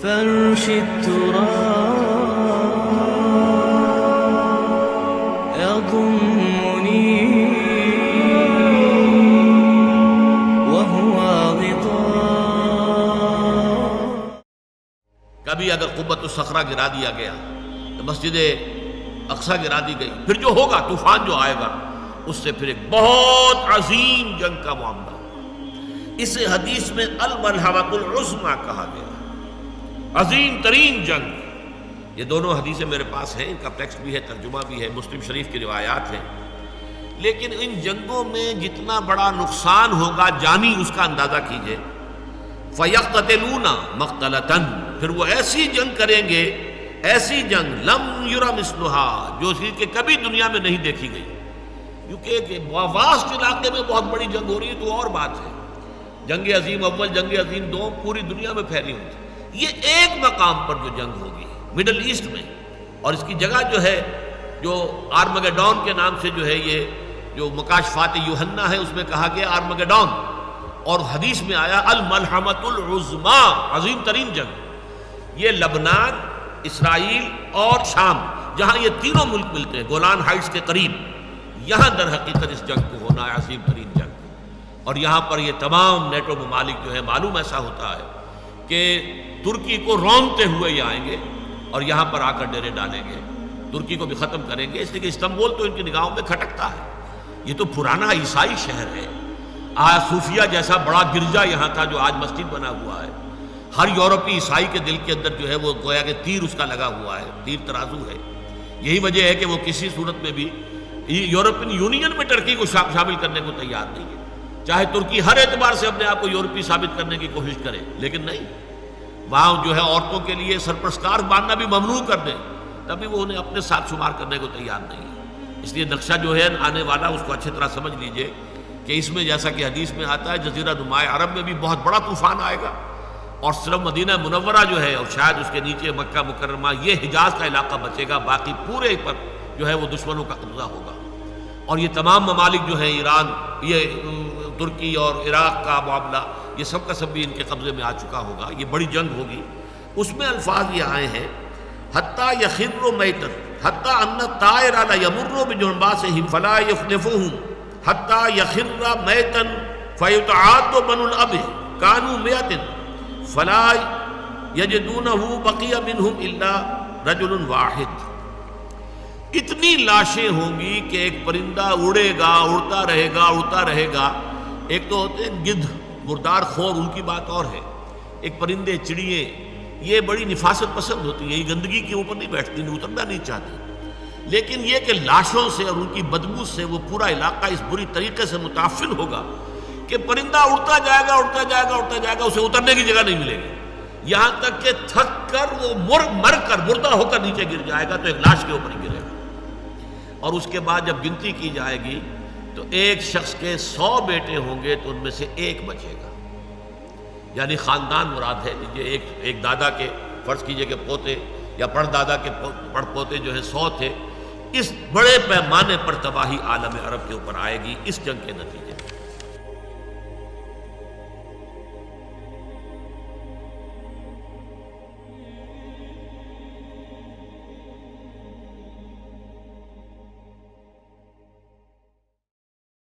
فرش التراب يضمني وهو غطاء. کبھی اگر قبۃ الصخرہ گرا دیا گیا تو مسجد اقصیٰ گرا دی گئی، پھر جو ہوگا طوفان جو آئے گا اس سے پھر ایک بہت عظیم جنگ کا معاملہ. اسے حدیث میں الملحمۃ العظمیٰ کہا گیا، عظیم ترین جنگ. یہ دونوں حدیثیں میرے پاس ہیں، ان کا ٹیکسٹ بھی ہے، ترجمہ بھی ہے، مسلم شریف کی روایات ہیں. لیکن ان جنگوں میں جتنا بڑا نقصان ہوگا جانی اس کا اندازہ کیجئے. فَيَقْتَتِلُونَ مَقْتَلَةً، پھر وہ ایسی جنگ کریں گے، ایسی جنگ لم یرا مثلھا، جو کہ کبھی دنیا میں نہیں دیکھی گئی. کیونکہ ایک واسٹ علاقے میں بہت بڑی جنگ ہو رہی ہے تو اور بات ہے. جنگ عظیم اول، جنگ عظیم دوم پوری دنیا میں پھیلی ہوئی تھی. یہ ایک مقام پر جو جنگ ہوگی مڈل ایسٹ میں، اور اس کی جگہ جو ہے جو آرمگیڈون کے نام سے جو ہے یہ جو مکاشفات یوحنا ہے اس میں کہا گیا آرمگیڈون، اور حدیث میں آیا الملحمۃ العظمیٰ، عظیم ترین جنگ. یہ لبنان، اسرائیل اور شام، جہاں یہ تینوں ملک ملتے ہیں گولان ہائٹس کے قریب، یہاں در حقیقت اس جنگ کو ہونا ہے، عظیم ترین جنگ. اور یہاں پر یہ تمام نیٹو ممالک جو ہے معلوم ایسا ہوتا ہے کہ ترکی کو رونتے ہوئے یہ آئیں گے اور یہاں پر آ کر ڈیرے ڈالیں گے، ترکی کو بھی ختم کریں گے. اس لیے کہ استنبول تو ان کی نگاہوں میں کھٹکتا ہے، یہ تو پرانا عیسائی شہر ہے. آج صوفیہ جیسا بڑا گرجا یہاں تھا جو آج مسجد بنا ہوا ہے. ہر یورپی عیسائی کے دل کے اندر جو ہے وہ گویا کہ تیر اس کا لگا ہوا ہے، تیر ترازو ہے. یہی وجہ ہے کہ وہ کسی صورت میں بھی یورپین یونین میں ترکی کو شامل کرنے کو تیار نہیں ہے، چاہے ترکی ہر اعتبار سے اپنے آپ کو یورپی ثابت کرنے کی کوشش کرے، لیکن نہیں. وہاں جو ہے عورتوں کے لیے سرپرستار باندھنا بھی ممنوع کر دیں تبھی وہ انہیں اپنے ساتھ شمار کرنے کو تیار نہیں ہے. اس لیے نقشہ جو ہے آنے والا اس کو اچھی طرح سمجھ لیجئے کہ اس میں جیسا کہ حدیث میں آتا ہے جزیرہ نماء عرب میں بھی بہت بڑا طوفان آئے گا، اور صرف مدینہ منورہ جو ہے اور شاید اس کے نیچے مکہ مکرمہ یہ حجاز کا علاقہ بچے گا، باقی پورے پر جو ہے وہ دشمنوں کا قبضہ ہوگا. اور یہ تمام ممالک جو ہیں ایران، یہ ترکی اور عراق کا معاملہ، یہ سب کا سب بھی ان کے قبضے میں آ چکا ہوگا. یہ بڑی جنگ ہوگی. اس میں الفاظ یہ آئے ہیں حتیٰ یخر میتا حتیٰ ان الطائر لیمر بجنباسہم فلا یخلفہم حتیٰ یخر میتا فیتعاد بنو الاب کانوا مئۃ فلا یجدونہ بقی منہم الا رجل واحد. اتنی لاشیں ہوں گی کہ ایک پرندہ اڑے گا، اڑتا رہے گا، اڑتا رہے گا. ایک تو ہوتے ہیں گدھ، مردار خور، ان کی بات اور ہے. ایک پرندے، چڑیے، یہ بڑی نفاست پسند ہوتی ہیں، یہ گندگی کے اوپر نہیں بیٹھتی، اترنا نہیں چاہتی. لیکن یہ کہ لاشوں سے اور ان کی بدبو سے وہ پورا علاقہ اس بری طریقے سے متاثر ہوگا کہ پرندہ اڑتا جائے گا، اڑتا جائے گا، اڑتا جائے گا، اسے اترنے کی جگہ نہیں ملے گی، یہاں تک کہ تھک کر وہ مر کر مردہ ہو کر نیچے گر جائے گا تو ایک لاش کے اوپر ہی گرے گا. اور اس کے بعد جب گنتی کی جائے گی تو ایک شخص کے 100 بیٹے ہوں گے تو ان میں سے ایک بچے گا. یعنی خاندان مراد ہے. ایک دادا کے فرض کیجئے کہ پوتے یا پڑ دادا کے پڑ پوتے جو ہے 100 تھے. اس بڑے پیمانے پر تباہی عالم عرب کے اوپر آئے گی اس جنگ کے نتیجے